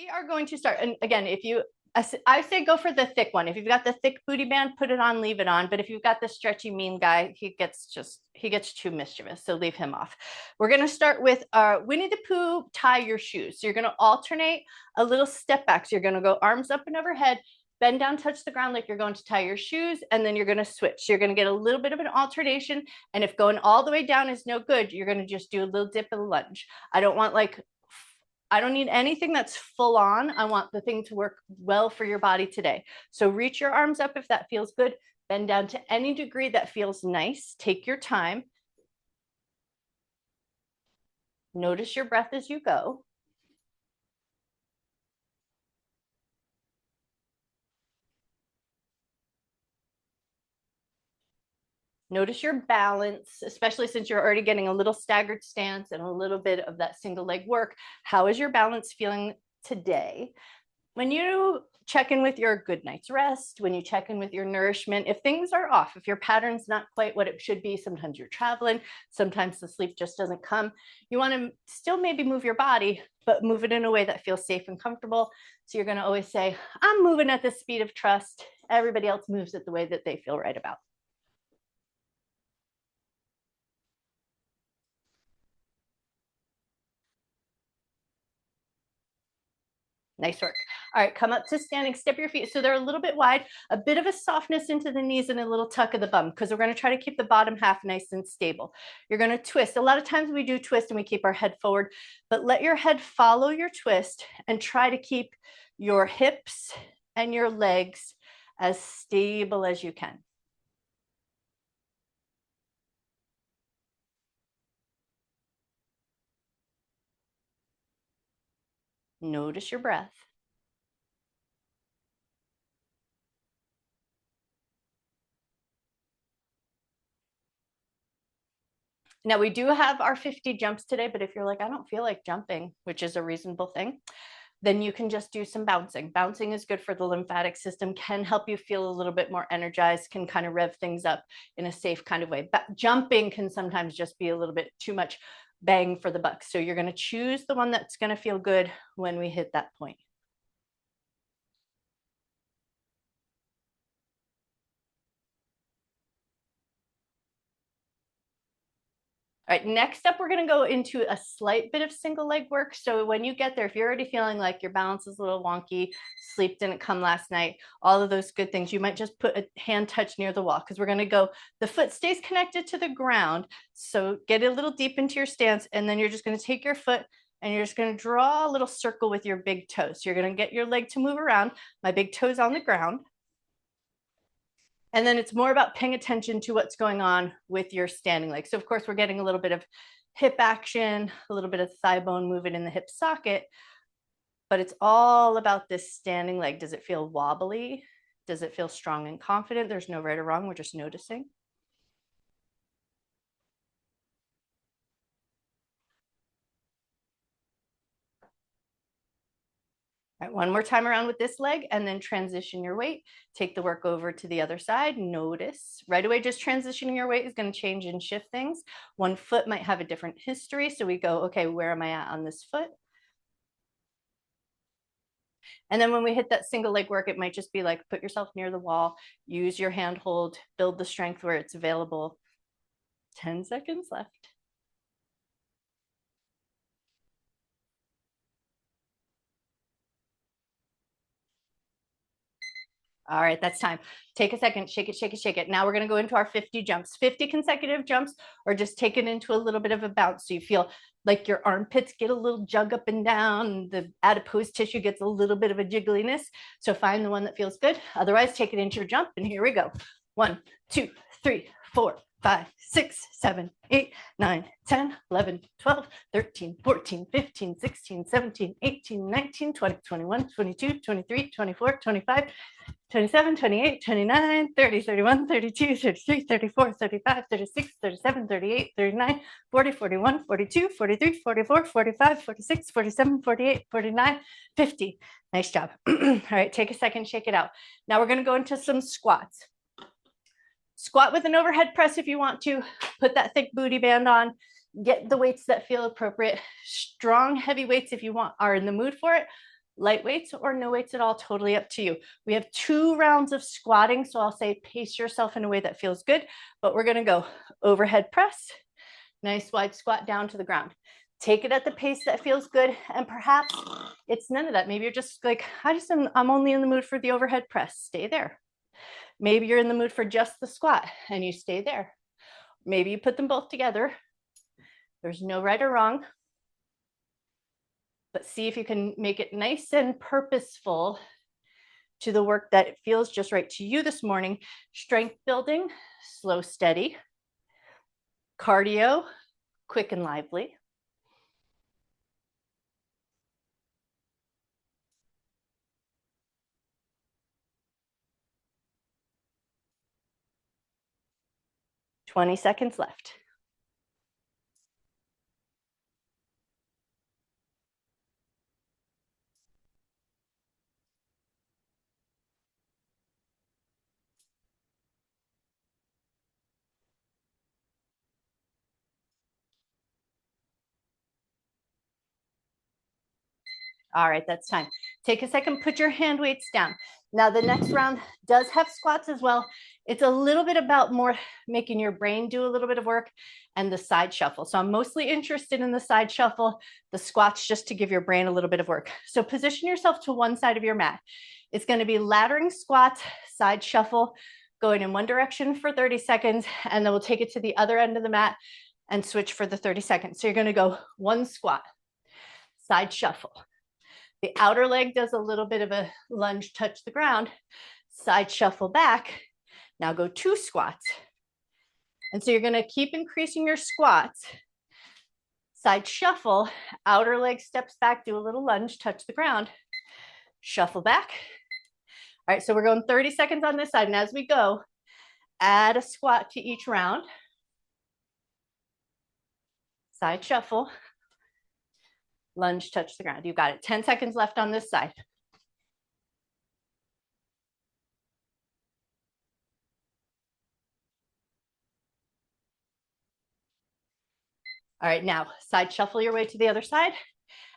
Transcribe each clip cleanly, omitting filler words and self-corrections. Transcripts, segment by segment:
We are going to start. And again, I say go for the thick one. If you've got the thick booty band, put it on, leave it on. But if you've got the stretchy mean guy, he gets too mischievous. So leave him off. We're going to start with Winnie the Pooh, tie your shoes. So you're going to alternate a little step back. So you're going to go arms up and overhead, bend down, touch the ground like you're going to tie your shoes, and then you're going to switch. So you're going to get a little bit of an alternation. And if going all the way down is no good, you're going to just do a little dip and lunge. I don't need anything that's full on. I want the thing to work well for your body today. So reach your arms up if that feels good. Bend down to any degree that feels nice. Take your time. Notice your breath as you go. Notice your balance, especially since you're already getting a little staggered stance and a little bit of that single leg work. How is your balance feeling today? When you check in with your good night's rest, when you check in with your nourishment, if things are off, if your pattern's not quite what it should be, sometimes you're traveling, sometimes the sleep just doesn't come, you want to still maybe move your body, but move it in a way that feels safe and comfortable. So you're going to always say, I'm moving at the speed of trust. Everybody else moves it the way that they feel right about. Nice work. All right, come up to standing, step your feet so they're a little bit wide, a bit of a softness into the knees and a little tuck of the bum because we're going to try to keep the bottom half nice and stable. You're going to twist. A lot of times we do twist and we keep our head forward, but let your head follow your twist and try to keep your hips and your legs as stable as you can. Notice your breath. Now we do have our 50 jumps today, but if you're like, I don't feel like jumping, which is a reasonable thing, then you can just do some bouncing. Bouncing is good for the lymphatic system, can help you feel a little bit more energized, can kind of rev things up in a safe kind of way. But jumping can sometimes just be a little bit too much bang for the buck. So you're going to choose the one that's going to feel good when we hit that point. All right, next up, we're going to go into a slight bit of single leg work. So when you get there, if you're already feeling like your balance is a little wonky, sleep didn't come last night, all of those good things, you might just put a hand touch near the wall because we're going to go, the foot stays connected to the ground. So get a little deep into your stance, and then you're just going to take your foot and you're just going to draw a little circle with your big toe. So you're going to get your leg to move around. My big toe's on the ground. And then it's more about paying attention to what's going on with your standing leg. So of course, we're getting a little bit of hip action, a little bit of thigh bone movement in the hip socket, but it's all about this standing leg. Does it feel wobbly? Does it feel strong and confident? There's no right or wrong. We're just noticing. All right, one more time around with this leg and then transition your weight. Take the work over to the other side. Notice right away, just transitioning your weight is going to change and shift things. One foot might have a different history. So we go, okay, where am I at on this foot? And then when we hit that single leg work, it might just be like, put yourself near the wall, use your hand hold, build the strength where it's available. 10 seconds left. All right, that's time. Take a second, shake it, shake it, shake it. Now we're going to go into our 50 jumps, 50 consecutive jumps, or just take it into a little bit of a bounce. So you feel like your armpits get a little jug up and down. The adipose tissue gets a little bit of a jiggliness. So find the one that feels good. Otherwise, take it into your jump. And here we go. 1, 2, 3, 4, 5, 6, 7, 8, 9, 10, 11, 12, 13, 14, 15, 16, 17, 18, 19, 20, 21, 22, 23, 24, 25, 27, 28, 29, 30, 31, 32, 33, 34, 35, 36, 37, 38, 39, 40, 41, 42, 43, 44, 45, 46, 47, 48, 49, 50. Nice job. All right, take a second, shake it out. Now we're going to go into some squats. Squat with an overhead press if you want to. Put that thick booty band on. Get the weights that feel appropriate. Strong, heavy weights if you are in the mood for it. light weights or no weights at all, totally up to you. We have 2 rounds of squatting, so I'll say pace yourself in a way that feels good, but we're gonna go overhead press, nice wide squat down to the ground. Take it at the pace that feels good, and perhaps it's none of that. Maybe you're just like, I'm only in the mood for the overhead press, stay there. Maybe you're in the mood for just the squat and you stay there. Maybe you put them both together. There's no right or wrong, but see if you can make it nice and purposeful to the work that feels just right to you this morning. Strength building, slow, steady. Cardio, quick and lively. Twenty seconds left. All right, that's time. Take a second, put your hand weights down. Now the next round does have squats as well. It's a little bit about more making your brain do a little bit of work and the side shuffle. So I'm mostly interested in the side shuffle, the squats just to give your brain a little bit of work. So position yourself to one side of your mat. It's gonna be laddering squats, side shuffle, going in one direction for 30 seconds, and then we'll take it to the other end of the mat and switch for the 30 seconds. So you're gonna go one squat, side shuffle. The outer leg does a little bit of a lunge, touch the ground, side shuffle back. Now go 2 squats. And so you're gonna keep increasing your squats. Side shuffle, outer leg steps back, do a little lunge, touch the ground, shuffle back. All right, so we're going 30 seconds on this side. And as we go, add a squat to each round. Side shuffle, lunge, touch the ground. You got it. 10 seconds left on this side. All right, now side shuffle your way to the other side.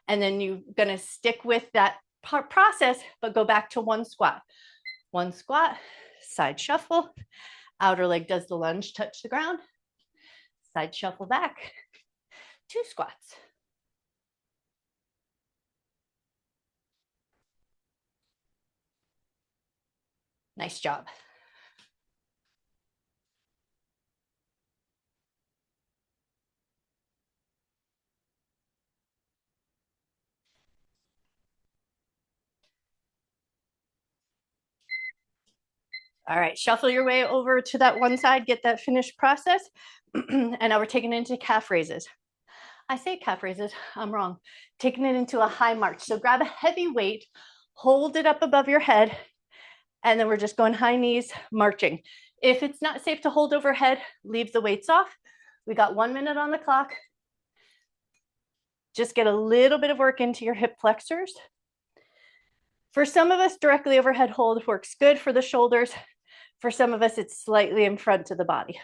And then you're gonna stick with that process, but go back to one squat. One squat, side shuffle, outer leg does the lunge, touch the ground, side shuffle back, 2 squats. Nice job. All right, shuffle your way over to that one side, get that finished process. And now we're taking it into calf raises. I say calf raises, I'm wrong. Taking it into a high march. So grab a heavy weight, hold it up above your head, and then we're just going high knees, marching. If it's not safe to hold overhead, leave the weights off. We got 1 minute on the clock. Just get a little bit of work into your hip flexors. For some of us, directly overhead hold works good for the shoulders. For some of us, it's slightly in front of the body.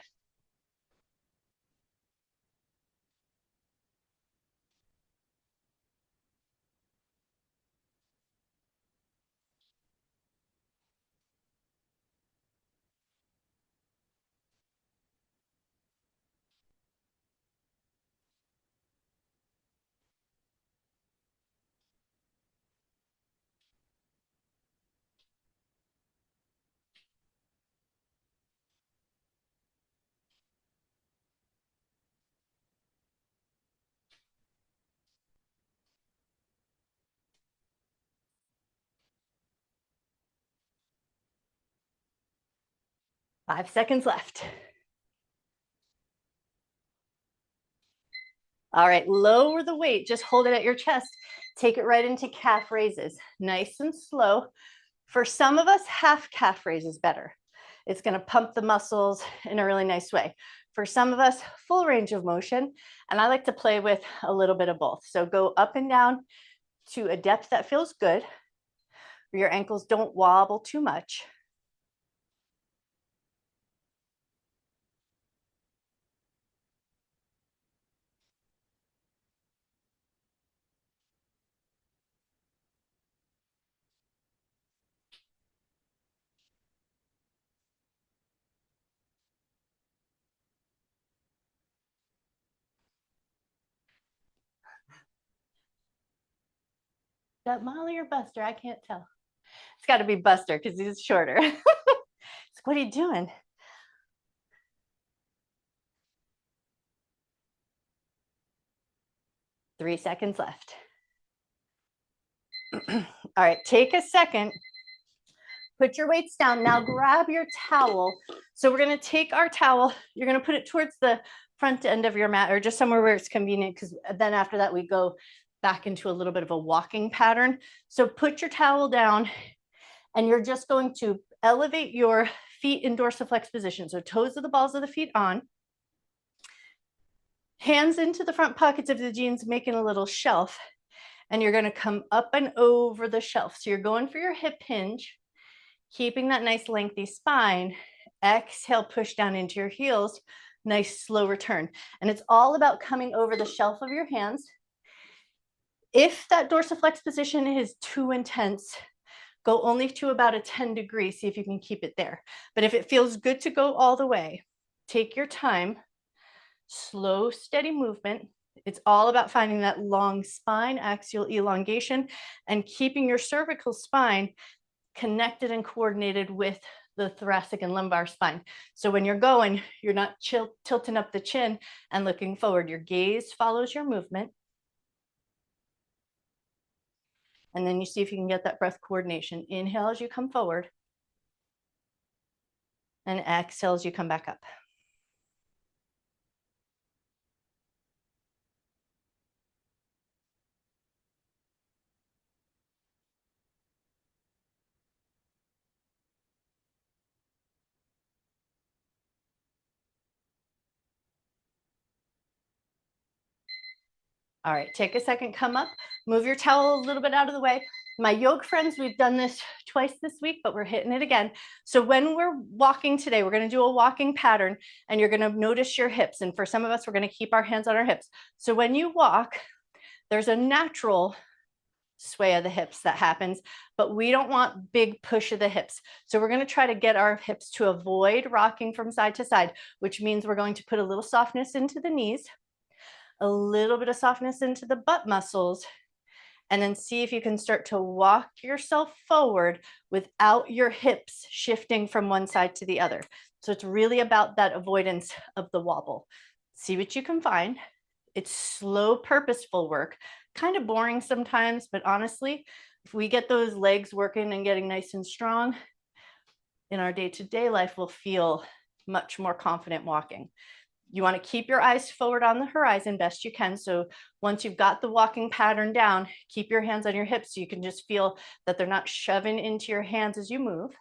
Five seconds left. All right, lower the weight, just hold it at your chest. Take it right into calf raises, nice and slow. For some of us, half calf raise is better. It's gonna pump the muscles in a really nice way. For some of us, full range of motion, and I like to play with a little bit of both. So go up and down to a depth that feels good, where your ankles don't wobble too much. that Molly or Buster? I can't tell. It's got to be Buster because he's shorter. So what are you doing? Three seconds left. All right, take a second. Put your weights down. Now grab your towel. So we're going to take our towel. You're going to put it towards the front end of your mat or just somewhere where it's convenient, because then after that we go back into a little bit of a walking pattern. So put your towel down and you're just going to elevate your feet in dorsiflex position. So toes of the balls of the feet on. Hands into the front pockets of the jeans, making a little shelf. And you're going to come up and over the shelf. So you're going for your hip hinge, keeping that nice lengthy spine. Exhale, push down into your heels. Nice slow return. And it's all about coming over the shelf of your hands. If that dorsiflex position is too intense, go only to about a 10 degrees. See if you can keep it there. But if it feels good to go all the way, take your time. Slow, steady movement. It's all about finding that long spine, axial elongation, and keeping your cervical spine connected and coordinated with the thoracic and lumbar spine. So when you're going, you're not tilting up the chin and looking forward. Your gaze follows your movement. And then you see if you can get that breath coordination. Inhale as you come forward. And exhale as you come back up. All right, take a second, come up, move your towel a little bit out of the way. My yoga friends, we've done this twice this week, but we're hitting it again. So when we're walking today, we're going to do a walking pattern and you're going to notice your hips. And for some of us, we're going to keep our hands on our hips. So when you walk, there's a natural sway of the hips that happens, but we don't want big push of the hips. So we're going to try to get our hips to avoid rocking from side to side, which means we're going to put a little softness into the knees, a little bit of softness into the butt muscles, and then see if you can start to walk yourself forward without your hips shifting from one side to the other. So it's really about that avoidance of the wobble. See what you can find. It's slow, purposeful work, kind of boring sometimes, but honestly, if we get those legs working and getting nice and strong in our day-to-day life, we'll feel much more confident walking. You want to keep your eyes forward on the horizon best you can. So once you've got the walking pattern down, keep your hands on your hips so you can just feel that they're not shoving into your hands as you move.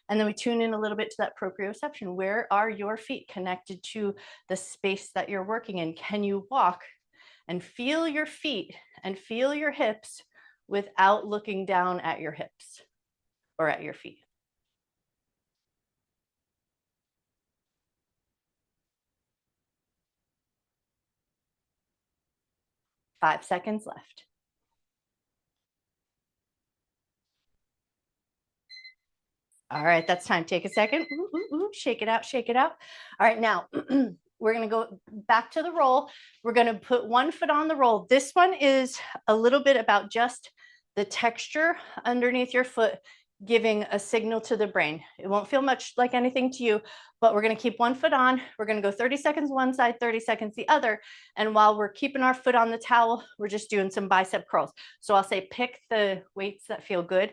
And then we tune in a little bit to that proprioception. Where are your feet connected to the space that you're working in? Can you walk and feel your feet and feel your hips without looking down at your hips or at your feet? 5 seconds left. All right, that's time. Take a second. Ooh, ooh, ooh. Shake it out, shake it out. All right, now we're going to go back to the roll. We're going to put one foot on the roll. This one is a little bit about just the texture underneath your foot, giving a signal to the brain. It won't feel much like anything to you, but we're going to keep one foot on. We're going to go 30 seconds one side, 30 seconds the other. And while we're keeping our foot on the towel, we're just doing some bicep curls. So I'll say pick the weights that feel good.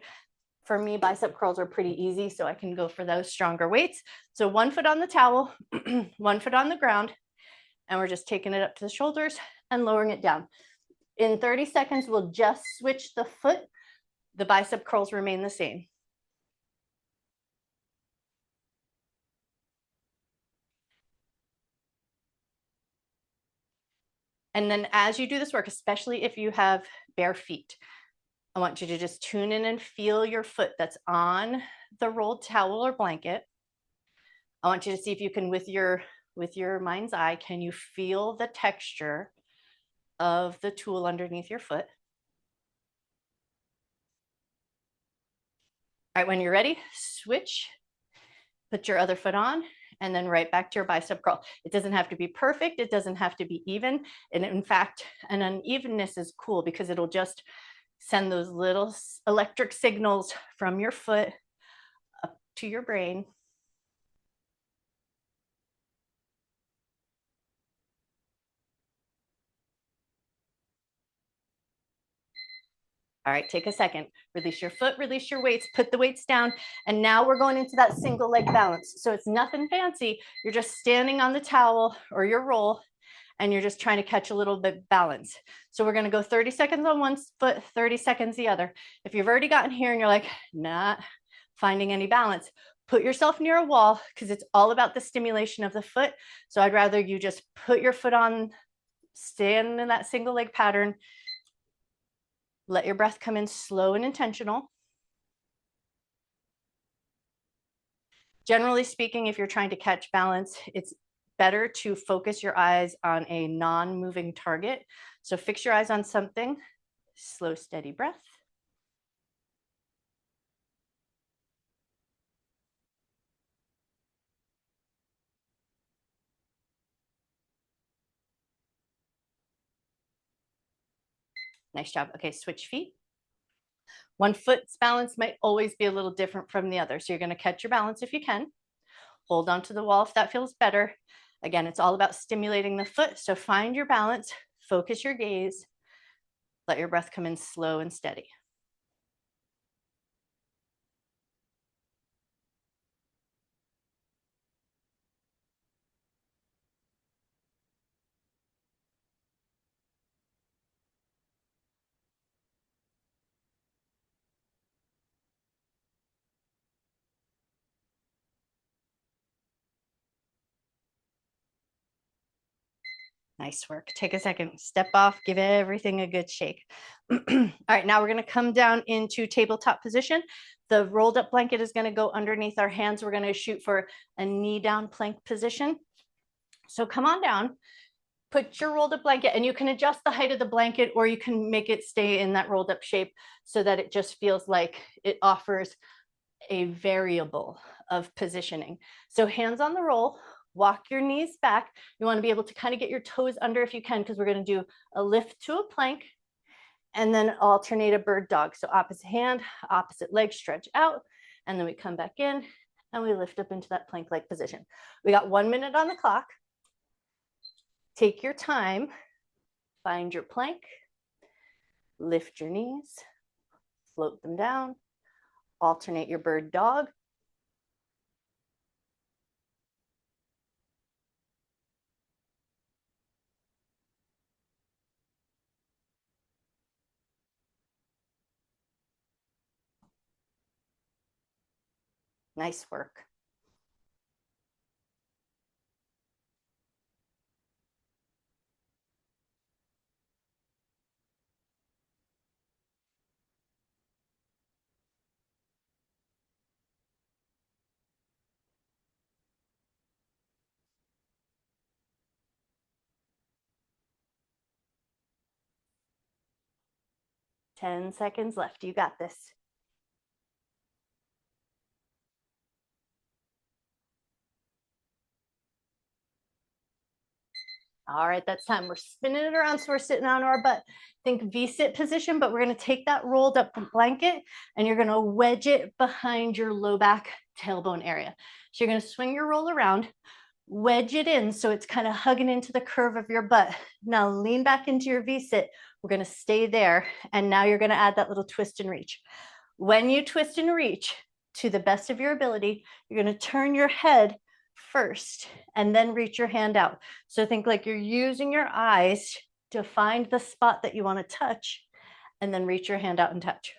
For me, bicep curls are pretty easy, so I can go for those stronger weights. So one foot on the towel, one foot on the ground, and we're just taking it up to the shoulders and lowering it down. In 30 seconds, we'll just switch the foot. The bicep curls remain the same. And then as you do this work, especially if you have bare feet, I want you to just tune in and feel your foot that's on the rolled towel or blanket. I want you to see if you can, with your mind's eye, can you feel the texture of the tool underneath your foot? All right, when you're ready, switch, put your other foot on and then right back to your bicep curl. It doesn't have to be perfect. It doesn't have to be even. And in fact, an unevenness is cool because it'll just send those little electric signals from your foot up to your brain. All right, take a second. Release your foot, release your weights, put the weights down. And now we're going into that single leg balance. So it's nothing fancy. You're just standing on the towel or your roll, and you're just trying to catch a little bit balance. So we're gonna go 30 seconds on one foot, 30 seconds the other. If you've already gotten here and you're like, not finding any balance, put yourself near a wall because it's all about the stimulation of the foot. So I'd rather you just put your foot on, stand in that single leg pattern. Let your breath come in slow and intentional. Generally speaking, if you're trying to catch balance, it's better to focus your eyes on a non-moving target. So fix your eyes on something, slow, steady breath. Nice job. Okay, switch feet. One foot's balance might always be a little different from the other. So you're going to catch your balance if you can. Hold on to the wall if that feels better. Again, it's all about stimulating the foot. So find your balance, focus your gaze, let your breath come in slow and steady. Nice work. Take a second, step off, give everything a good shake. All right, now we're gonna come down into tabletop position. The rolled up blanket is gonna go underneath our hands. We're gonna shoot for a knee down plank position. So come on down, put your rolled up blanket, and you can adjust the height of the blanket or you can make it stay in that rolled up shape so that it just feels like it offers a variable of positioning. So hands on the roll, walk your knees back. You want to be able to kind of get your toes under if you can, because we're going to do a lift to a plank and then alternate a bird dog. So opposite hand, opposite leg, stretch out, and then we come back in and we lift up into that plank-like position. We got 1 minute on the clock. Take your time, find your plank, lift your knees, float them down, alternate your bird dog. Nice work. Ten seconds left. You got this. All right, that's time. We're spinning it around so we're sitting on our butt. Think V-sit position, but we're going to take that rolled up blanket and you're going to wedge it behind your low back tailbone area. So you're going to swing your roll around, wedge it in so it's kind of hugging into the curve of your butt. Now lean back into your V-sit. We're going to stay there. And now you're going to add that little twist and reach. When you twist and reach, to the best of your ability, you're going to turn your head first and then reach your hand out. So think like you're using your eyes to find the spot that you want to touch and then reach your hand out and touch.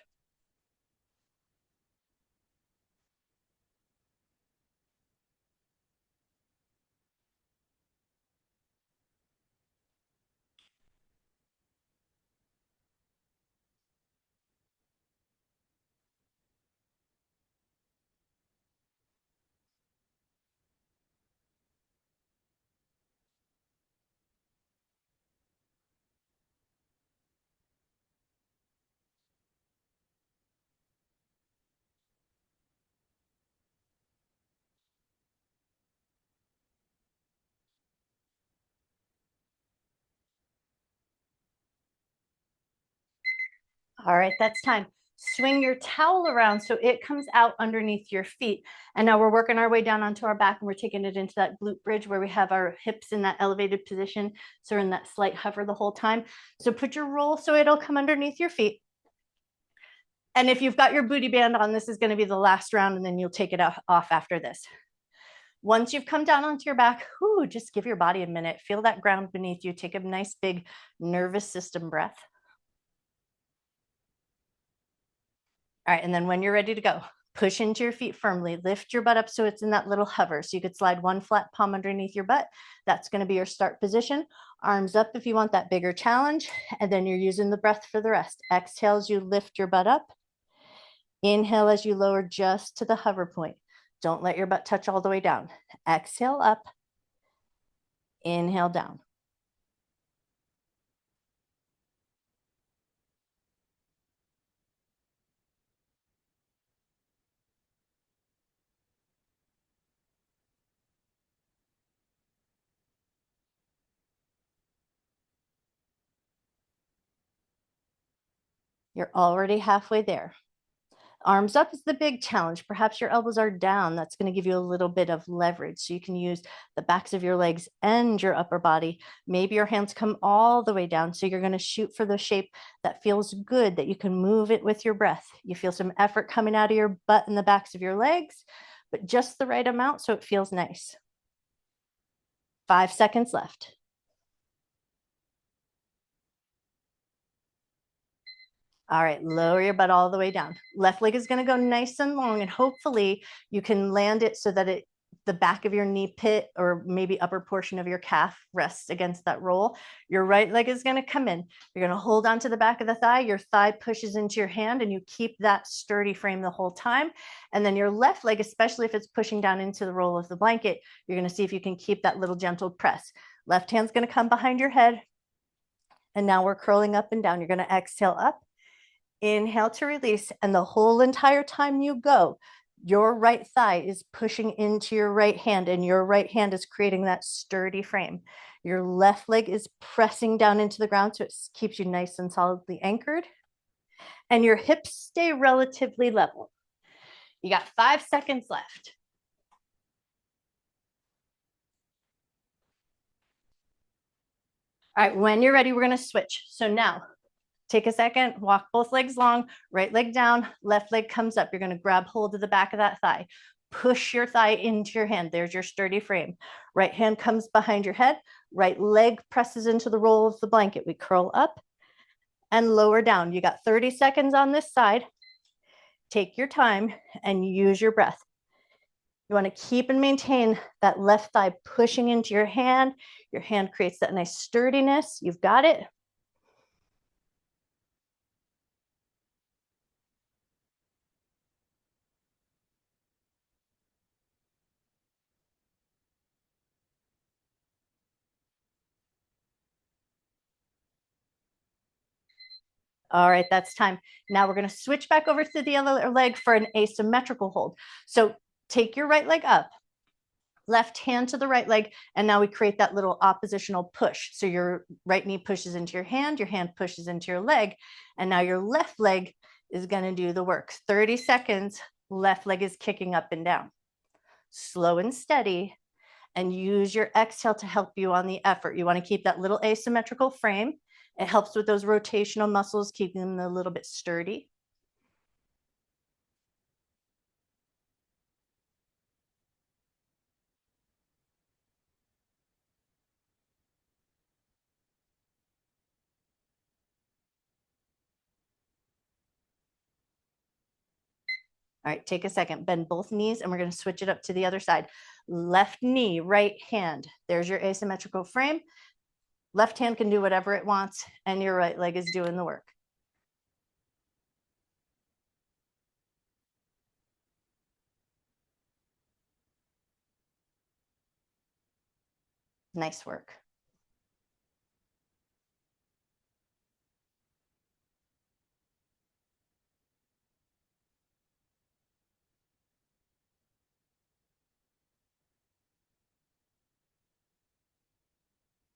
All right, that's time. Swing your towel around so it comes out underneath your feet. And now we're working our way down onto our back and we're taking it into that glute bridge where we have our hips in that elevated position. So we're in that slight hover the whole time. So put your roll so it'll come underneath your feet. And if you've got your booty band on, this is going to be the last round and then you'll take it off after this. Once you've come down onto your back, just give your body a minute. Feel that ground beneath you. Take a nice big nervous system breath. All right, and then when you're ready to go, push into your feet firmly, lift your butt up so it's in that little hover. So you could slide one flat palm underneath your butt. That's going to be your start position. Arms up if you want that bigger challenge. And then you're using the breath for the rest. Exhale as you lift your butt up. Inhale as you lower just to the hover point. Don't let your butt touch all the way down. Exhale up. Inhale down. You're already halfway there. Arms up is the big challenge. Perhaps your elbows are down. That's going to give you a little bit of leverage. So you can use the backs of your legs and your upper body. Maybe your hands come all the way down. So you're going to shoot for the shape that feels good, that you can move it with your breath. You feel some effort coming out of your butt and the backs of your legs, but just the right amount so it feels nice. 5 seconds left. All right, lower your butt all the way down. Left leg is going to go nice and long, and hopefully you can land it so that the back of your knee pit or maybe upper portion of your calf rests against that roll. Your right leg is going to come in. You're going to hold onto the back of the thigh. Your thigh pushes into your hand, and you keep that sturdy frame the whole time. And then your left leg, especially if it's pushing down into the roll of the blanket, you're going to see if you can keep that little gentle press. Left hand's going to come behind your head. And now we're curling up and down. You're going to exhale up. Inhale to release, and the whole entire time you go, your right thigh is pushing into your right hand, and your right hand is creating that sturdy frame. Your left leg is pressing down into the ground, so it keeps you nice and solidly anchored. And your hips stay relatively level. You got 5 seconds left. All right, when you're ready, we're going to switch. So now take a second, walk both legs long, right leg down, left leg comes up. You're going to grab hold of the back of that thigh. Push your thigh into your hand. There's your sturdy frame. Right hand comes behind your head. Right leg presses into the roll of the blanket. We curl up and lower down. You got 30 seconds on this side. Take your time and use your breath. You want to keep and maintain that left thigh pushing into your hand. Your hand creates that nice sturdiness. You've got it. All right, that's time. Now we're going to switch back over to the other leg for an asymmetrical hold. So take your right leg up, left hand to the right leg, and now we create that little oppositional push. So your right knee pushes into your hand pushes into your leg, and now your left leg is going to do the work. 30 seconds, left leg is kicking up and down. Slow and steady, and use your exhale to help you on the effort. You want to keep that little asymmetrical frame. It helps with those rotational muscles, keeping them a little bit sturdy. All right, take a second, bend both knees, and we're going to switch it up to the other side. Left knee, right hand. There's your asymmetrical frame. Left hand can do whatever it wants, and your right leg is doing the work. Nice work.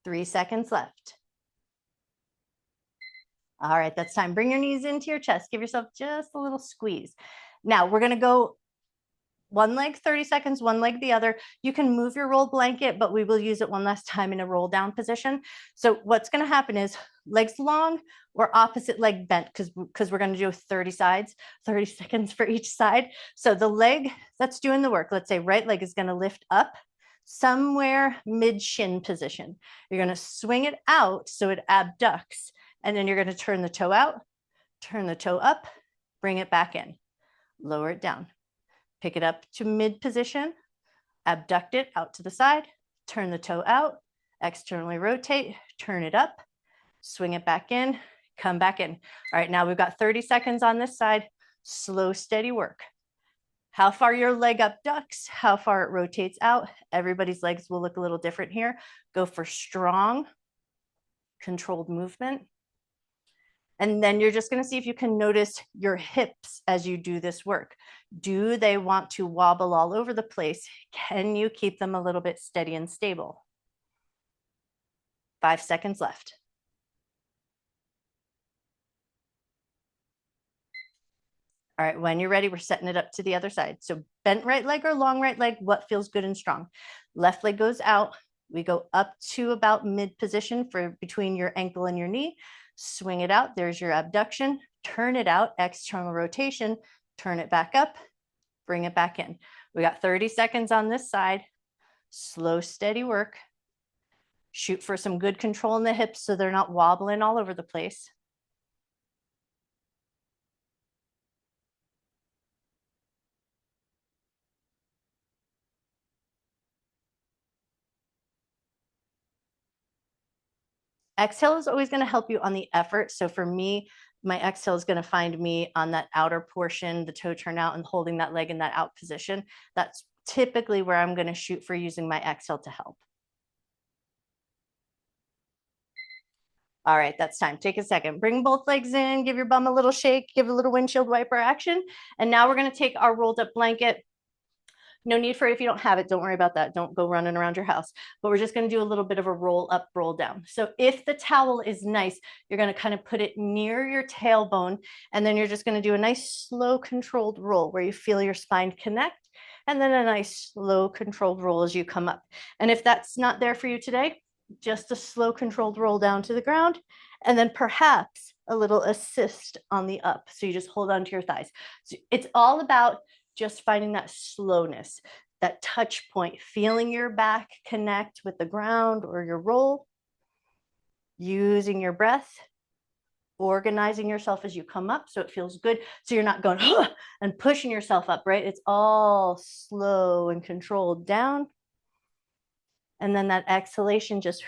Three seconds left. All right, that's time. Bring your knees into your chest. Give yourself just a little squeeze. Now we're gonna go one leg 30 seconds, one leg the other. You can move your roll blanket, but we will use it one last time in a roll down position. So what's gonna happen is legs long or opposite leg bent, because we're gonna do 30 sides, 30 seconds for each side. So the leg that's doing the work, let's say right leg is gonna lift up somewhere mid shin position. You're gonna swing it out so it abducts, and then you're gonna turn the toe out, turn the toe up, bring it back in, lower it down. Pick it up to mid position, abduct it out to the side, turn the toe out, externally rotate, turn it up, swing it back in, come back in. All right, now we've got 30 seconds on this side, slow, steady work. How far your leg abducts, how far it rotates out. Everybody's legs will look a little different here. Go for strong, controlled movement. And then you're just going to see if you can notice your hips as you do this work. Do they want to wobble all over the place? Can you keep them a little bit steady and stable? 5 seconds left. All right, when you're ready, we're setting it up to the other side. So bent right leg or long right leg, what feels good and strong? Left leg goes out. We go up to about mid position for between your ankle and your knee. Swing it out. There's your abduction. Turn it out, external rotation. Turn it back up. Bring it back in. We got 30 seconds on this side. Slow, steady work. Shoot for some good control in the hips so they're not wobbling all over the place. Exhale is always going to help you on the effort. So for me, my exhale is going to find me on that outer portion, the toe turn out and holding that leg in that out position. That's typically where I'm going to shoot for using my exhale to help. All right, that's time. Take a second. Bring both legs in, give your bum a little shake, give a little windshield wiper action. And now we're going to take our rolled up blanket. No need for it if you don't have it. Don't worry about that. Don't go running around your house. But we're just going to do a little bit of a roll up, roll down. So if the towel is nice, you're going to kind of put it near your tailbone. And then you're just going to do a nice slow controlled roll where you feel your spine connect. And then a nice slow controlled roll as you come up. And if that's not there for you today, just a slow controlled roll down to the ground. And then perhaps a little assist on the up. So you just hold on to your thighs. So it's all about just finding that slowness, that touch point, feeling your back connect with the ground or your roll, using your breath, organizing yourself as you come up so it feels good. So you're not going and pushing yourself up, right? It's all slow and controlled down. And then that exhalation just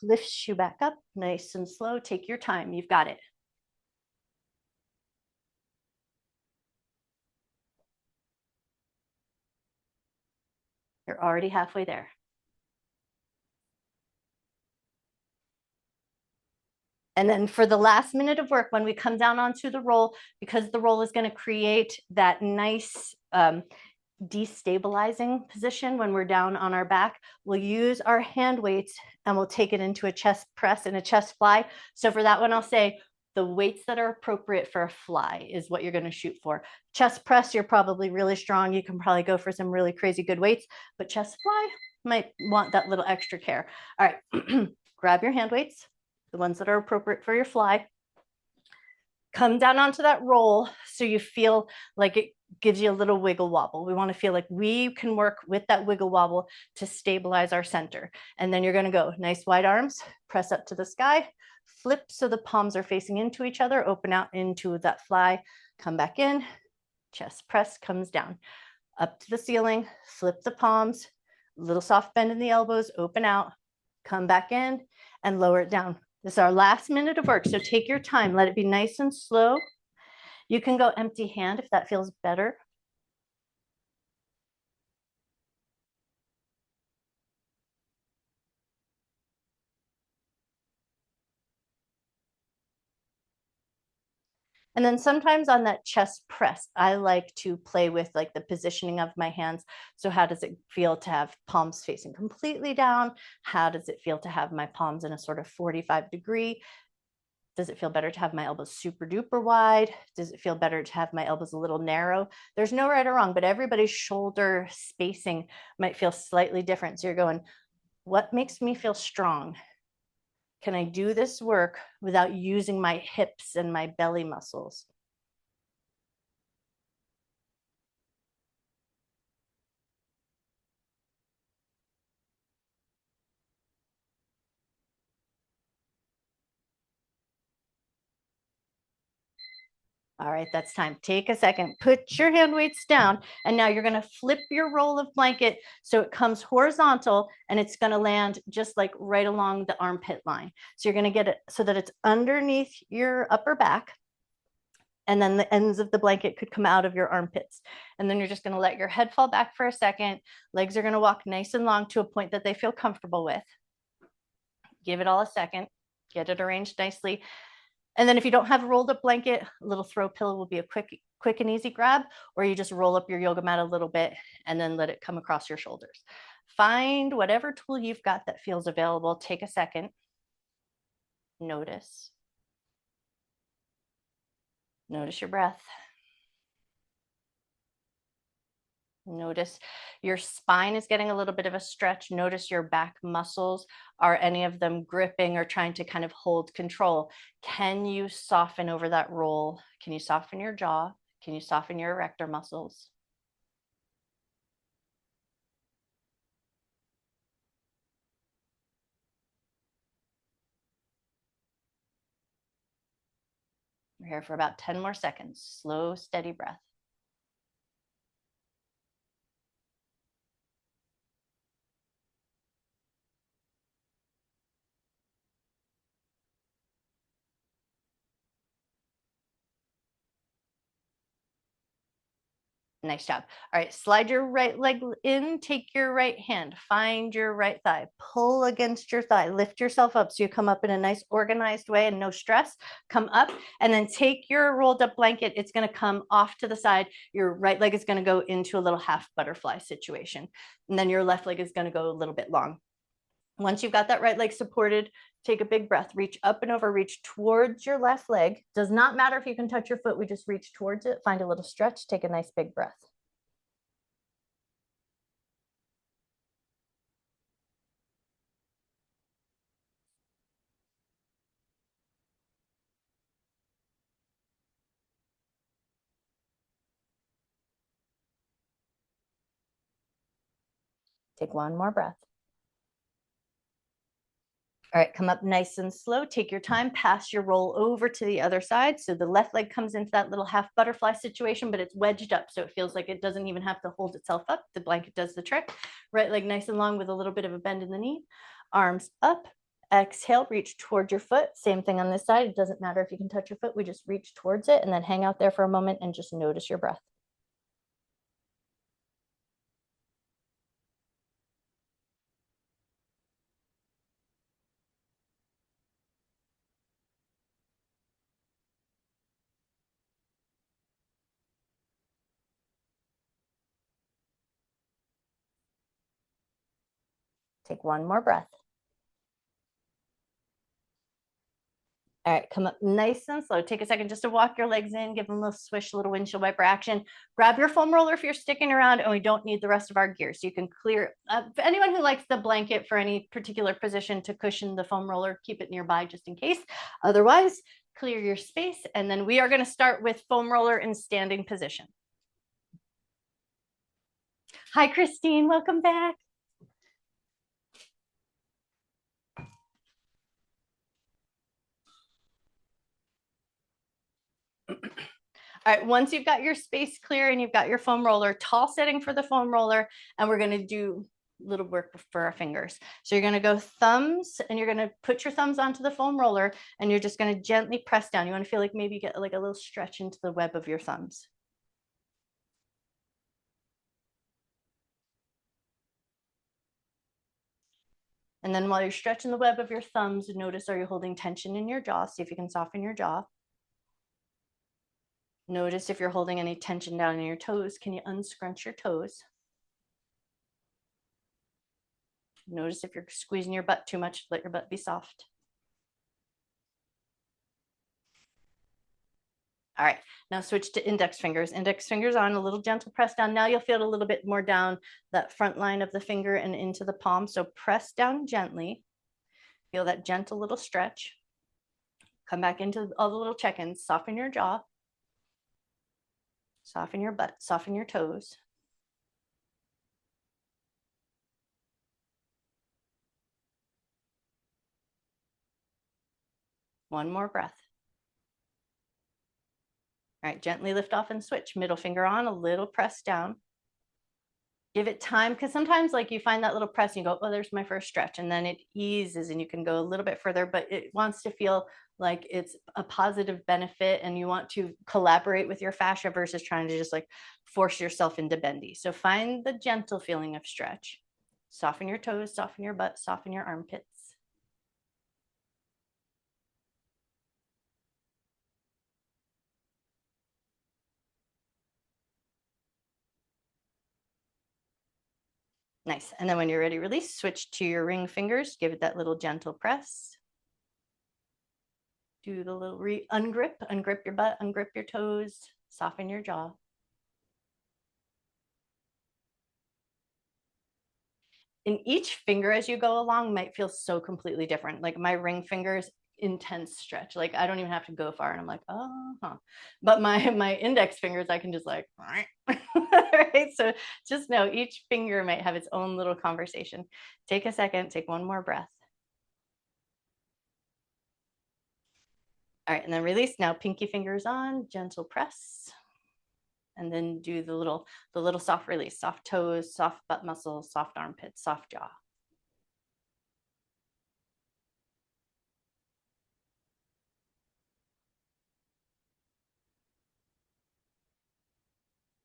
lifts you back up nice and slow. Take your time. You've got it. You're already halfway there. And then for the last minute of work, when we come down onto the roll, because the roll is going to create that nice destabilizing position when we're down on our back, we'll use our hand weights and we'll take it into a chest press and a chest fly. So for that one, I'll say the weights that are appropriate for a fly is what you're going to shoot for. Chest press, you're probably really strong. You can probably go for some really crazy good weights, but chest fly might want that little extra care. All right, grab your hand weights, the ones that are appropriate for your fly. Come down onto that roll so you feel like it gives you a little wiggle wobble. We want to feel like we can work with that wiggle wobble to stabilize our center. And then you're going to go nice wide arms, press up to the sky, flip so the palms are facing into each other, open out into that fly, come back in, chest press comes down, up to the ceiling, flip the palms, little soft bend in the elbows, open out, come back in and lower it down. This is our last minute of work, so take your time. Let it be nice and slow. You can go empty hand if that feels better. And then sometimes on that chest press, I like to play with like the positioning of my hands. So how does it feel to have palms facing completely down? How does it feel to have my palms in a sort of 45 degree? Does it feel better to have my elbows super duper wide? Does it feel better to have my elbows a little narrow? There's no right or wrong, but everybody's shoulder spacing might feel slightly different. So you're going, what makes me feel strong? Can I do this work without using my hips and my belly muscles? All right, that's time. Take a second, put your hand weights down, and now you're gonna flip your roll of blanket so it comes horizontal and it's gonna land just like right along the armpit line. So you're gonna get it so that it's underneath your upper back, and then the ends of the blanket could come out of your armpits. And then you're just gonna let your head fall back for a second. Legs are gonna walk nice and long to a point that they feel comfortable with. Give it all a second, get it arranged nicely. And then if you don't have a rolled up blanket, a little throw pillow will be a quick and easy grab, or you just roll up your yoga mat a little bit and then let it come across your shoulders. Find whatever tool you've got that feels available. Take a second. Notice. Notice your breath. Notice your spine is getting a little bit of a stretch. Notice your back muscles. Are any of them gripping or trying to kind of hold control? Can you soften over that roll? Can you soften your jaw? Can you soften your erector muscles? We're here for about 10 more seconds. Slow, steady breath. Nice job. All right, slide your right leg in, take your right hand, find your right thigh, pull against your thigh, lift yourself up so you come up in a nice organized way and no stress. Come up and then take your rolled up blanket. It's going to come off to the side. Your right leg is going to go into a little half butterfly situation. And then your left leg is going to go a little bit long. Once you've got that right leg supported, take a big breath, reach up and over, reach towards your left leg. Does not matter if you can touch your foot, we just reach towards it, find a little stretch, take a nice big breath. Take one more breath. All right, come up nice and slow. Take your time, pass your roll over to the other side. So the left leg comes into that little half butterfly situation, but it's wedged up. So it feels like it doesn't even have to hold itself up. The blanket does the trick. Right leg nice and long with a little bit of a bend in the knee. Arms up. Exhale, reach towards your foot. Same thing on this side. It doesn't matter if you can touch your foot. We just reach towards it and then hang out there for a moment and just notice your breath. Take one more breath. All right, come up nice and slow. Take a second just to walk your legs in, give them a little swish, a little windshield wiper action. Grab your foam roller if you're sticking around, and we don't need the rest of our gear. So you can clear, for anyone who likes the blanket for any particular position to cushion the foam roller, keep it nearby just in case. Otherwise, clear your space. And then we are gonna start with foam roller in standing position. Hi, Christine, welcome back. All right, once you've got your space clear and you've got your foam roller, tall setting for the foam roller, and we're gonna do little work for our fingers. So you're gonna go thumbs and you're gonna put your thumbs onto the foam roller and you're just gonna gently press down. You wanna feel like maybe you get like a little stretch into the web of your thumbs. And then while you're stretching the web of your thumbs, notice, are you holding tension in your jaw? See if you can soften your jaw. Notice if you're holding any tension down in your toes. Can you unscrunch your toes? Notice if you're squeezing your butt too much, let your butt be soft. All right, now switch to index fingers. Index fingers on, a little gentle press down. Now you'll feel it a little bit more down that front line of the finger and into the palm. So press down gently. Feel that gentle little stretch. Come back into all the little check-ins. Soften your jaw. Soften your butt. Soften your toes. One more breath. All right, gently lift off and switch. Middle finger on, a little press down. Give it time, because sometimes like you find that little press and you go, oh, there's my first stretch, and then it eases and you can go a little bit further, but it wants to feel like it's a positive benefit and you want to collaborate with your fascia versus trying to just like force yourself into bendy. So find the gentle feeling of stretch. Soften your toes, soften your butt, soften your armpits. Nice. And then when you're ready, release, switch to your ring fingers, give it that little gentle press. Do the little ungrip, ungrip your butt, ungrip your toes, soften your jaw. In each finger as you go along might feel so completely different. Like my ring fingers, intense stretch. Like I don't even have to go far and I'm like, oh, huh. But my index fingers, I can just like, right? So just know each finger might have its own little conversation. Take a second, take one more breath. All right, and then release. Now pinky fingers on, gentle press. And then do the little soft release, soft toes, soft butt muscles, soft armpits, soft jaw.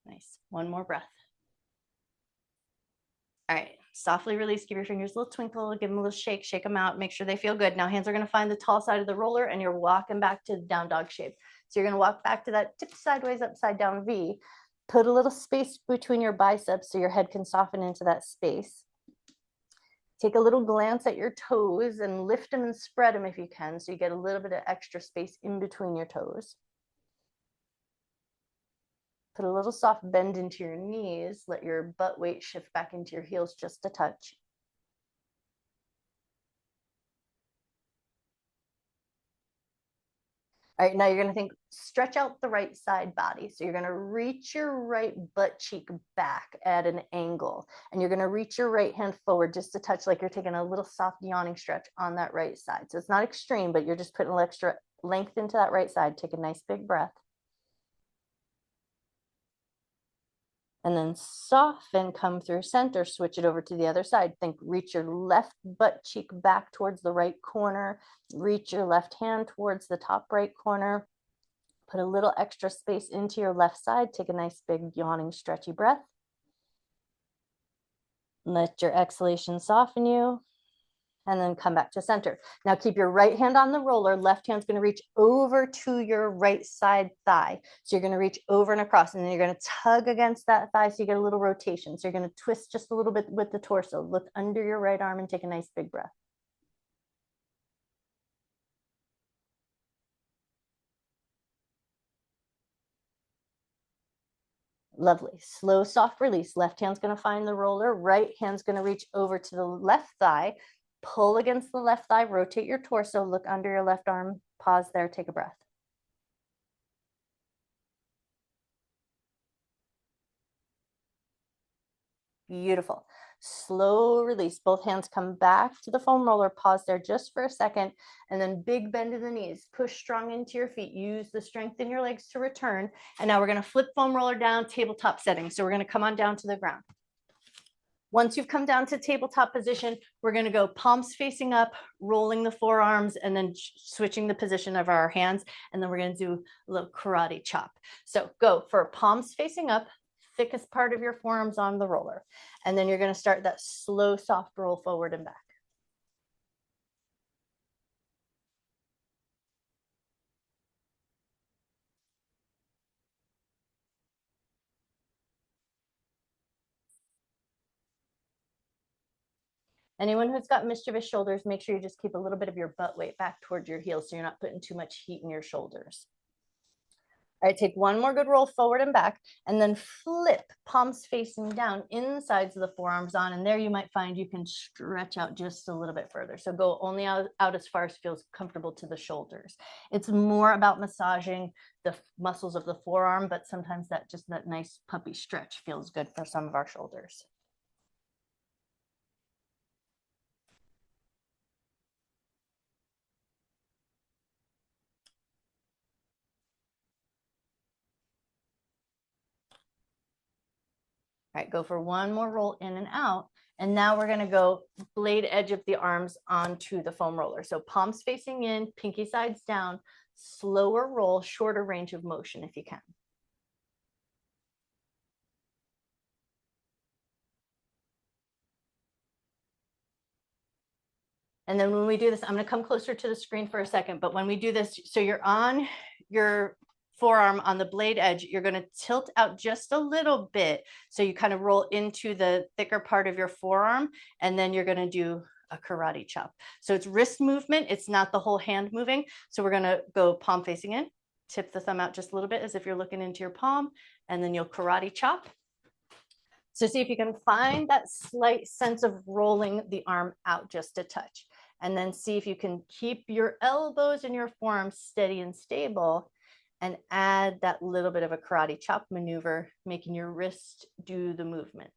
Nice. One more breath. All right, softly release, give your fingers a little twinkle, give them a little shake, shake them out, make sure they feel good. Now hands are gonna find the tall side of the roller and you're walking back to down dog shape. So you're gonna walk back to that tip sideways, upside down V. Put a little space between your biceps so your head can soften into that space. Take a little glance at your toes and lift them and spread them if you can, so you get a little bit of extra space in between your toes. Put a little soft bend into your knees. Let your butt weight shift back into your heels just a touch. All right, now you're gonna think, stretch out the right side body. So you're gonna reach your right butt cheek back at an angle, and you're gonna reach your right hand forward just a touch, like you're taking a little soft yawning stretch on that right side. So it's not extreme, but you're just putting a little extra length into that right side. Take a nice big breath. And then soften, come through center, switch it over to the other side. Think, reach your left butt cheek back towards the right corner, reach your left hand towards the top right corner, put a little extra space into your left side, take a nice big yawning stretchy breath. Let your exhalation soften you, and then come back to center. Now keep your right hand on the roller, left hand's gonna reach over to your right side thigh. So you're gonna reach over and across, and then you're gonna tug against that thigh so you get a little rotation. So you're gonna twist just a little bit with the torso. Look under your right arm and take a nice big breath. Lovely. Slow, soft release. Left hand's gonna find the roller, right hand's gonna reach over to the left thigh, pull against the left thigh, rotate your torso, look under your left arm, pause there, take a breath. Beautiful. Slow release. Both hands come back to the foam roller. Pause there just for a second. And then big bend in the knees. Push strong into your feet. Use the strength in your legs to return. And now we're going to flip foam roller down, tabletop setting. So we're going to come on down to the ground. Once you've come down to tabletop position, we're going to go palms facing up, rolling the forearms, and then switching the position of our hands. And then we're going to do a little karate chop. So go for palms facing up, thickest part of your forearms on the roller. And then you're going to start that slow, soft roll forward and back. Anyone who's got mischievous shoulders, make sure you just keep a little bit of your butt weight back towards your heels so you're not putting too much heat in your shoulders. All right, take one more good roll forward and back, and then flip, palms facing down, insides of the forearms on, and there you might find you can stretch out just a little bit further. So go only out as far as feels comfortable to the shoulders. It's more about massaging the muscles of the forearm, but sometimes that nice puppy stretch feels good for some of our shoulders. All right, go for one more roll in and out. And now we're gonna go blade edge of the arms onto the foam roller. So palms facing in, pinky sides down, slower roll, shorter range of motion if you can. And then when we do this, I'm gonna come closer to the screen for a second, but when we do this, so you're on your forearm on the blade edge, you're going to tilt out just a little bit. So you kind of roll into the thicker part of your forearm, and then you're going to do a karate chop. So it's wrist movement. It's not the whole hand moving. So we're going to go palm facing in, tip the thumb out just a little bit as if you're looking into your palm, and then you'll karate chop. So see if you can find that slight sense of rolling the arm out just a touch. And then see if you can keep your elbows and your forearm steady and stable, and add that little bit of a karate chop maneuver, making your wrist do the movement.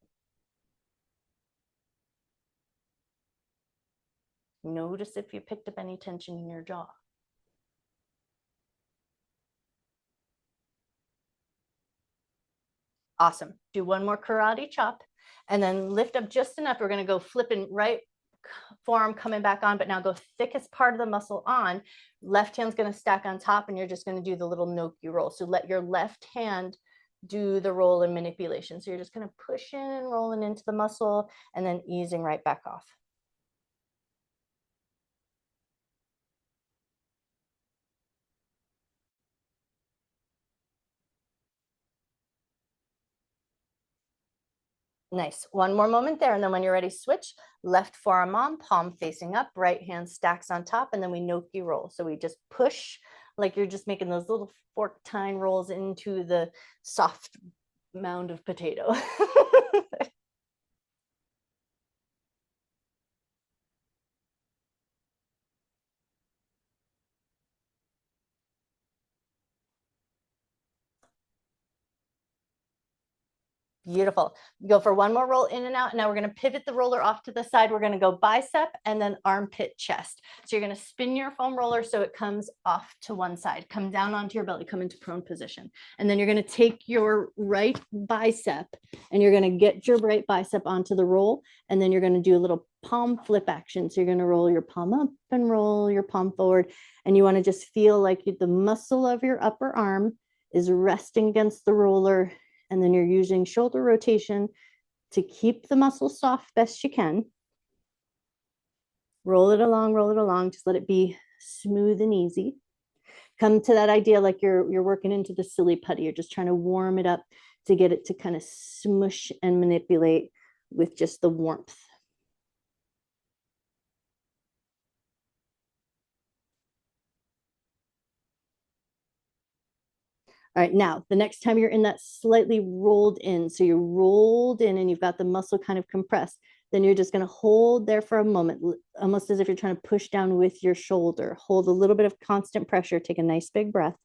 Notice if you picked up any tension in your jaw. Awesome. Do one more karate chop and then lift up just enough. We're going to go flipping right forearm coming back on, but now go thickest part of the muscle on. Left hand's going to stack on top, and you're just going to do the little gnocchi roll. So let your left hand do the roll and manipulation. So you're just going to push in and rolling into the muscle and then easing right back off. Nice. One more moment there. And then when you're ready, switch. Left forearm on, palm facing up, right hand stacks on top, and then we gnocchi roll. So we just push like you're just making those little fork tine rolls into the soft mound of potato. Beautiful. Go for one more roll in and out. Now we're going to pivot the roller off to the side. We're going to go bicep and then armpit chest. So you're going to spin your foam roller so it comes off to one side. Come down onto your belly, come into prone position. And then you're going to take your right bicep and you're going to get your right bicep onto the roll. And then you're going to do a little palm flip action. So you're going to roll your palm up and roll your palm forward. And you want to just feel like the muscle of your upper arm is resting against the roller. And then you're using shoulder rotation to keep the muscle soft best you can. Roll it along, just let it be smooth and easy. Come to that idea like you're working into the silly putty. You're just trying to warm it up to get it to kind of smush and manipulate with just the warmth. All right, now the next time you're in that slightly rolled in, so you're rolled in and you've got the muscle kind of compressed, then you're just going to hold there for a moment, almost as if you're trying to push down with your shoulder. Hold a little bit of constant pressure. Take a nice big breath.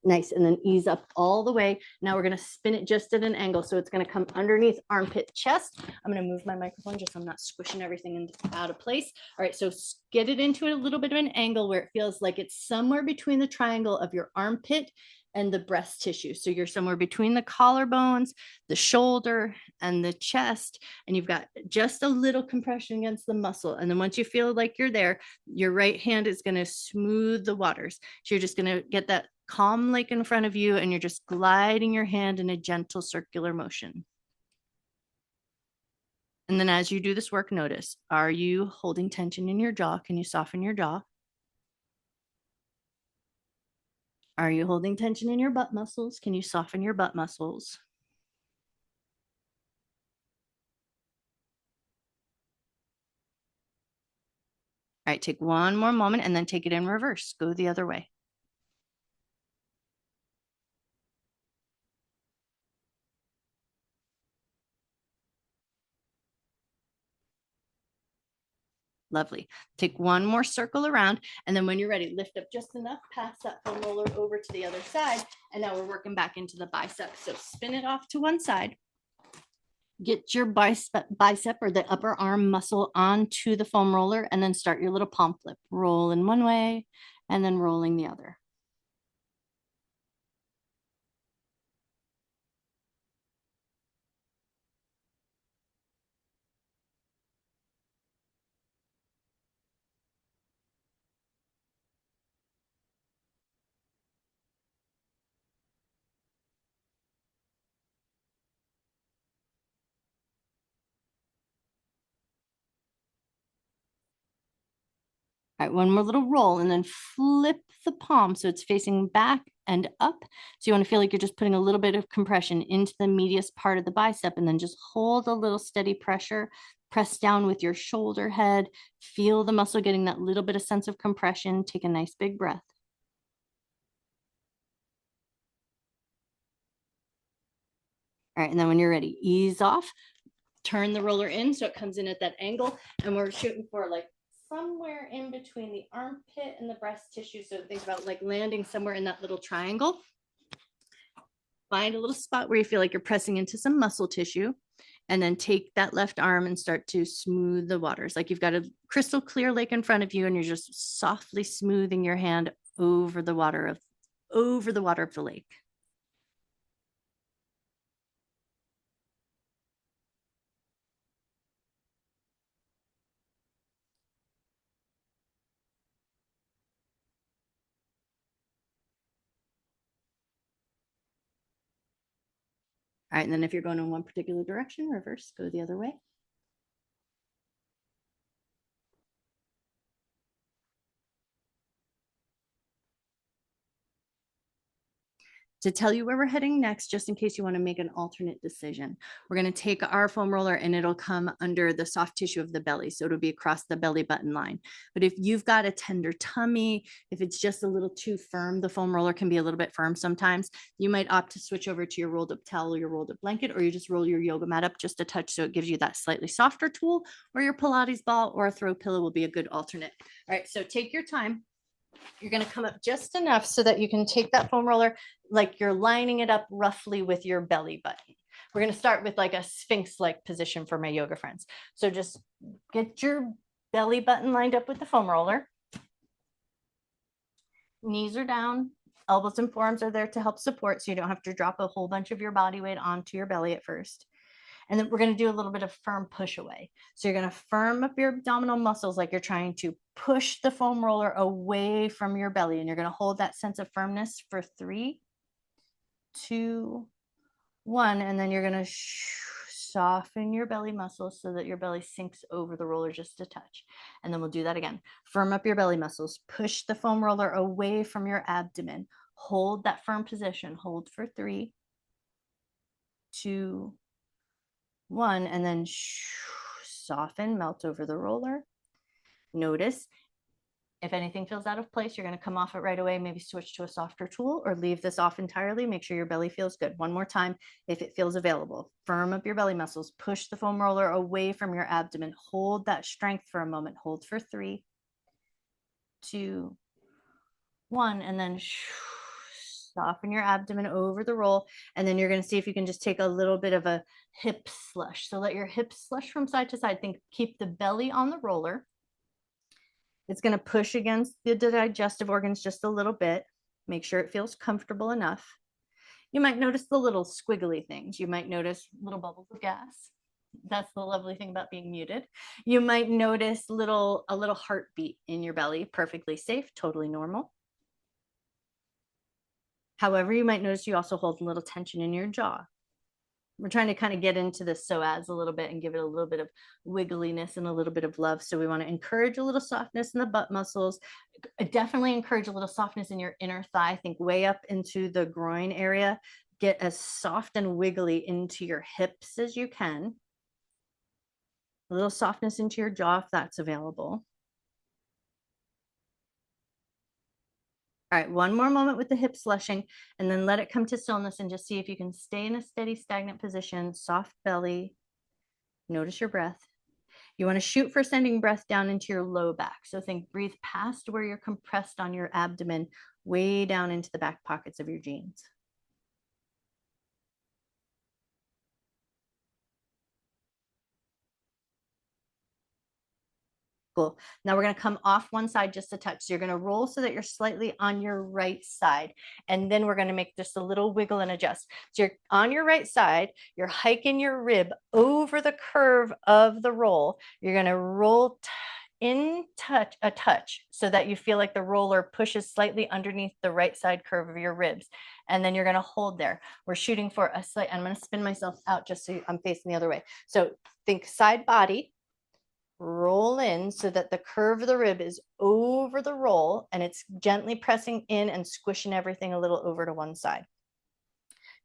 Nice, and then ease up all the way. Now we're going to spin it just at an angle. So it's going to come underneath armpit chest. I'm going to move my microphone just so I'm not squishing everything out of place. All right, so get it into a little bit of an angle where it feels like it's somewhere between the triangle of your armpit and the breast tissue. So you're somewhere between the collarbones, the shoulder, and the chest, and you've got just a little compression against the muscle. And then once you feel like you're there, your right hand is going to smooth the waters. So you're just going to get that calm lake in front of you, and you're just gliding your hand in a gentle circular motion. And then as you do this work, notice, are you holding tension in your jaw? Can you soften your jaw? Are you holding tension in your butt muscles? Can you soften your butt muscles? All right, take one more moment and then take it in reverse. Go the other way. Lovely. Take one more circle around, and then when you're ready, lift up just enough, pass that foam roller over to the other side, and now we're working back into the bicep. So spin it off to one side. Get your bicep or the upper arm muscle onto the foam roller, and then start your little palm flip. Roll in one way, and then rolling the other. All right, one more little roll and then flip the palm so it's facing back and up. So you want to feel like you're just putting a little bit of compression into the medius part of the bicep, and then just hold a little steady pressure. Press down with your shoulder head. Feel the muscle getting that little bit of sense of compression. Take a nice big breath. All right, and then when you're ready, ease off. Turn the roller in so it comes in at that angle, and we're shooting for like somewhere in between the armpit and the breast tissue. So think about like landing somewhere in that little triangle. Find a little spot where you feel like you're pressing into some muscle tissue, and then take that left arm and start to smooth the waters. Like you've got a crystal clear lake in front of you, and you're just softly smoothing your hand over the water of the lake. All right, and then if you're going in one particular direction, reverse, go the other way. To tell you where we're heading next, just in case you want to make an alternate decision. We're going to take our foam roller and it'll come under the soft tissue of the belly. So it'll be across the belly button line. But if you've got a tender tummy, if it's just a little too firm, the foam roller can be a little bit firm sometimes. You might opt to switch over to your rolled up towel or your rolled up blanket, or you just roll your yoga mat up just a touch so it gives you that slightly softer tool, or your Pilates ball or a throw pillow will be a good alternate. All right, so take your time. You're going to come up just enough so that you can take that foam roller like you're lining it up roughly with your belly button. We're going to start with like a sphinx-like position for my yoga friends. So just get your belly button lined up with the foam roller. Knees are down. Elbows and forearms are there to help support, so you don't have to drop a whole bunch of your body weight onto your belly at first. And then we're going to do a little bit of firm push away. So you're going to firm up your abdominal muscles like you're trying to push the foam roller away from your belly. And you're going to hold that sense of firmness for 3, 2, 1. And then you're going to soften your belly muscles so that your belly sinks over the roller just a touch. And then we'll do that again. Firm up your belly muscles. Push the foam roller away from your abdomen. Hold that firm position. Hold for 3, 2, 1, and then soften, melt over the roller. Notice if anything feels out of place, you're going to come off it right away. Maybe switch to a softer tool or leave this off entirely. Make sure your belly feels good. One more time, if it feels available. Firm up your belly muscles. Push the foam roller away from your abdomen. Hold that strength for a moment. Hold for 3, 2, 1, and then soften your abdomen over the roll. And then you're going to see if you can just take a little bit of a hip slush. So let your hips slush from side to side. Keep the belly on the roller. It's going to push against the digestive organs just a little bit. Make sure it feels comfortable enough. You might notice the little squiggly things. You might notice little bubbles of gas. That's the lovely thing about being muted. You might notice a little heartbeat in your belly. Perfectly safe, totally normal. However, you might notice you also hold a little tension in your jaw. We're trying to kind of get into the psoas a little bit and give it a little bit of wiggliness and a little bit of love. So we want to encourage a little softness in the butt muscles. Definitely encourage a little softness in your inner thigh. Think way up into the groin area. Get as soft and wiggly into your hips as you can. A little softness into your jaw if that's available. All right, one more moment with the hip slushing, and then let it come to stillness and just see if you can stay in a steady, stagnant position, soft belly. Notice your breath. You want to shoot for sending breath down into your low back. So think breathe past where you're compressed on your abdomen, way down into the back pockets of your jeans. Cool. Now we're going to come off one side just a touch. So you're going to roll so that you're slightly on your right side. And then we're going to make just a little wiggle and adjust. So you're on your right side, you're hiking your rib over the curve of the roll. You're going to roll in a touch so that you feel like the roller pushes slightly underneath the right side curve of your ribs. And then you're going to hold there. We're shooting for a slight, I'm going to spin myself out just so I'm facing the other way. So think side body, roll in so that the curve of the rib is over the roll and it's gently pressing in and squishing everything a little over to one side.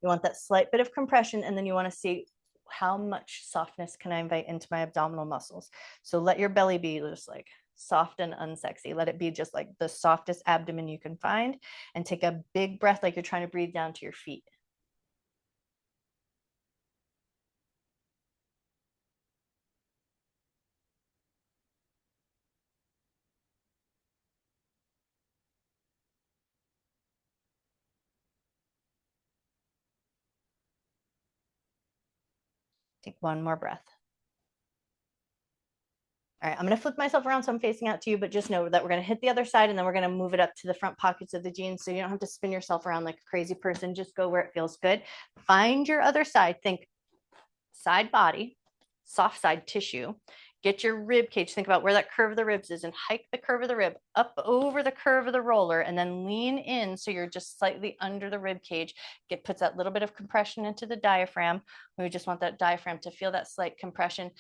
You want that slight bit of compression, and then you want to see how much softness can I invite into my abdominal muscles. So let your belly be just like soft and unsexy. Let it be just like the softest abdomen you can find, and take a big breath like you're trying to breathe down to your feet. Take one more breath. All right, I'm going to flip myself around so I'm facing out to you, but just know that we're going to hit the other side and then we're going to move it up to the front pockets of the jeans. So you don't have to spin yourself around like a crazy person. Just go where it feels good. Find your other side. Think side body, soft side tissue. Get your rib cage. Think about where that curve of the ribs is and hike the curve of the rib up over the curve of the roller and then lean in so you're just slightly under the rib cage. Puts that little bit of compression into the diaphragm. We just want that diaphragm to feel that slight compression.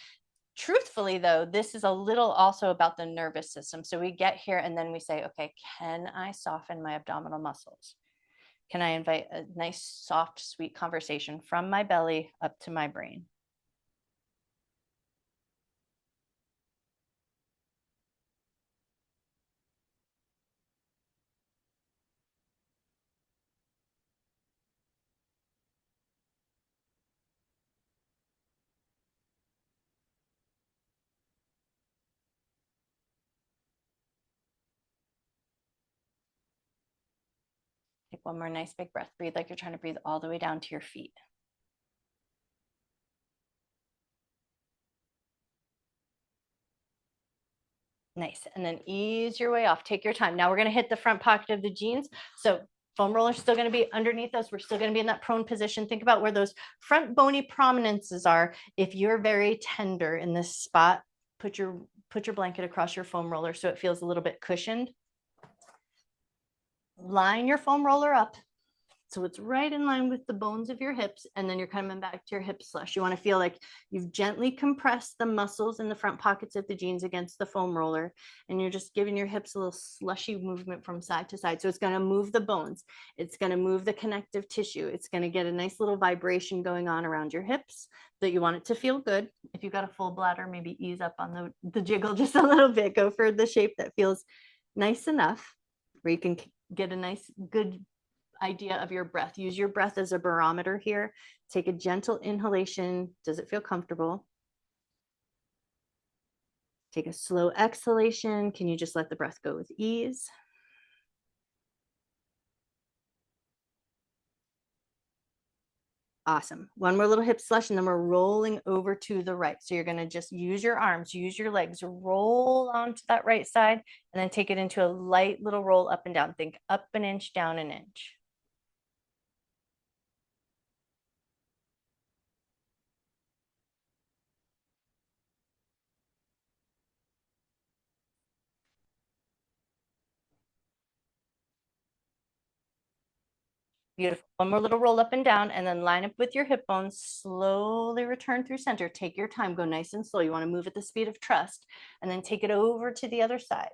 Truthfully, though, this is a little also about the nervous system. So we get here and then we say, okay, can I soften my abdominal muscles? Can I invite a nice, soft, sweet conversation from my belly up to my brain? Take one more nice big breath. Breathe like you're trying to breathe all the way down to your feet. Nice. And then ease your way off. Take your time. Now we're going to hit the front pocket of the jeans. So foam roller is still going to be underneath us. We're still going to be in that prone position. Think about where those front bony prominences are. If you're very tender in this spot, put your blanket across your foam roller so it feels a little bit cushioned. Line your foam roller up so it's right in line with the bones of your hips, and then you're coming back to your hip slush. You want to feel like you've gently compressed the muscles in the front pockets of the jeans against the foam roller, and you're just giving your hips a little slushy movement from side to side. So it's going to move the bones. It's going to move the connective tissue. It's going to get a nice little vibration going on around your hips that you want it to feel good. If you've got a full bladder, maybe ease up on the jiggle just a little bit. Go for the shape that feels nice enough where you can get a nice, good idea of your breath. Use your breath as a barometer here. Take a gentle inhalation. Does it feel comfortable? Take a slow exhalation. Can you just let the breath go with ease? Awesome. One more little hip slush, and then we're rolling over to the right. So you're going to just use your arms, use your legs, roll onto that right side, and then take it into a light little roll up and down. Think up an inch, down an inch. Beautiful. One more little roll up and down, and then line up with your hip bones. Slowly return through center. Take your time. Go nice and slow. You want to move at the speed of trust, and then take it over to the other side.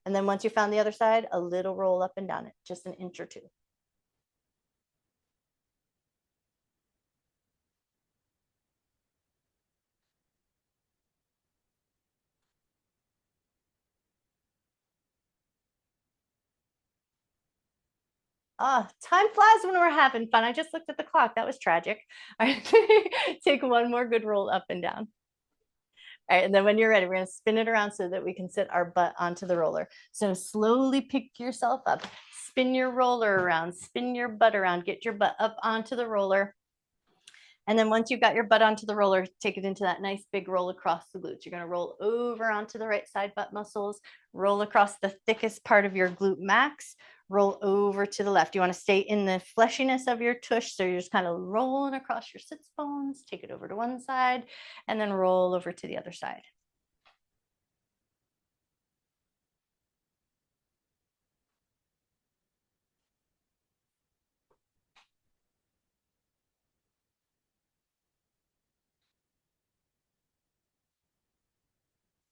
And then once you found the other side, a little roll up and down it, just an inch or two. Ah, time flies when we're having fun. I just looked at the clock. That was tragic. All right, take one more good roll up and down. All right, and then when you're ready, we're gonna spin it around so that we can sit our butt onto the roller. So slowly pick yourself up, spin your roller around, spin your butt around, get your butt up onto the roller. And then once you've got your butt onto the roller, take it into that nice big roll across the glutes. You're gonna roll over onto the right side butt muscles, roll across the thickest part of your glute max, roll over to the left. You wanna stay in the fleshiness of your tush. So you're just kind of rolling across your sits bones, take it over to one side, and then roll over to the other side.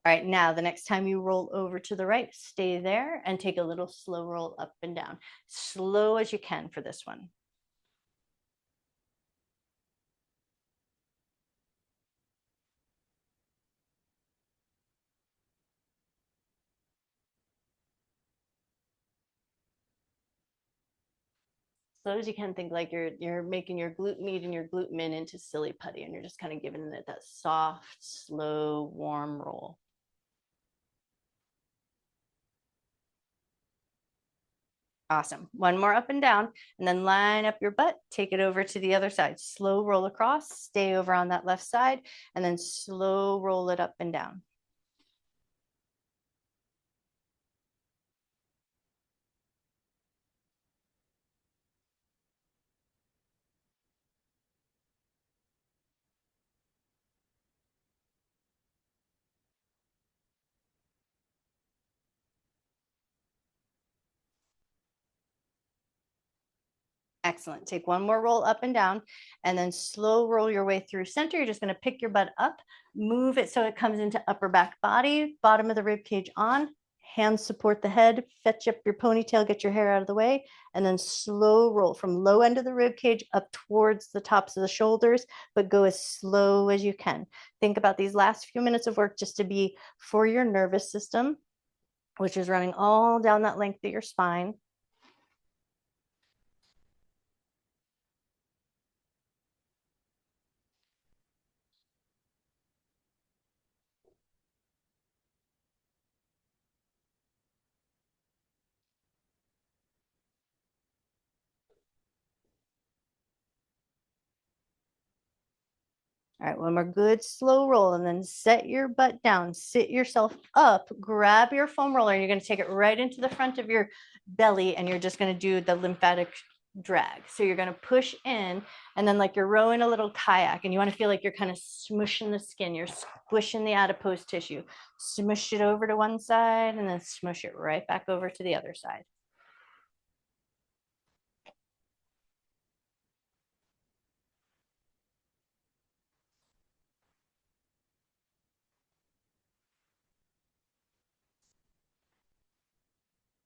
All right, now the next time you roll over to the right, stay there and take a little slow roll up and down. Slow as you can for this one. Slow as you can. Think like you're making your glute med and your glute min into silly putty, and you're just kind of giving it that soft, slow, warm roll. Awesome. One more up and down, and then line up your butt, take it over to the other side. Slow roll across, stay over on that left side, and then slow roll it up and down. Excellent. Take one more roll up and down, and then slow roll your way through center. You're just going to pick your butt up, move it so it comes into upper back body, bottom of the rib cage on, hands support the head, fetch up your ponytail, get your hair out of the way, and then slow roll from low end of the rib cage up towards the tops of the shoulders, but go as slow as you can. Think about these last few minutes of work just to be for your nervous system, which is running all down that length of your spine. All right, one more good slow roll, and then set your butt down, sit yourself up, grab your foam roller, and you're going to take it right into the front of your belly, and you're just going to do the lymphatic drag. So you're going to push in, and then like you're rowing a little kayak, and you want to feel like you're kind of smushing the skin, you're squishing the adipose tissue. Smush it over to one side, and then smush it right back over to the other side.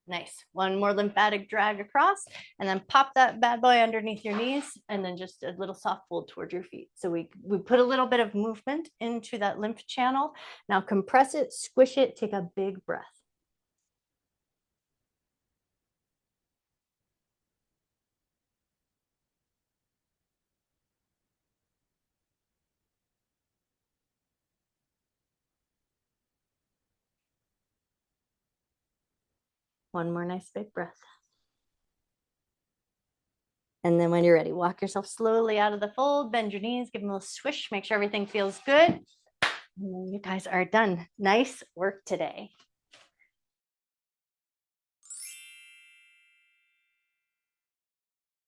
Nice. One more lymphatic drag across, and then pop that bad boy underneath your knees, and then just a little soft fold towards your feet. So we put a little bit of movement into that lymph channel. Now compress it, squish it, take a big breath. One more nice big breath. And then when you're ready, walk yourself slowly out of the fold, bend your knees, give them a little swish, make sure everything feels good. And then you guys are done. Nice work today.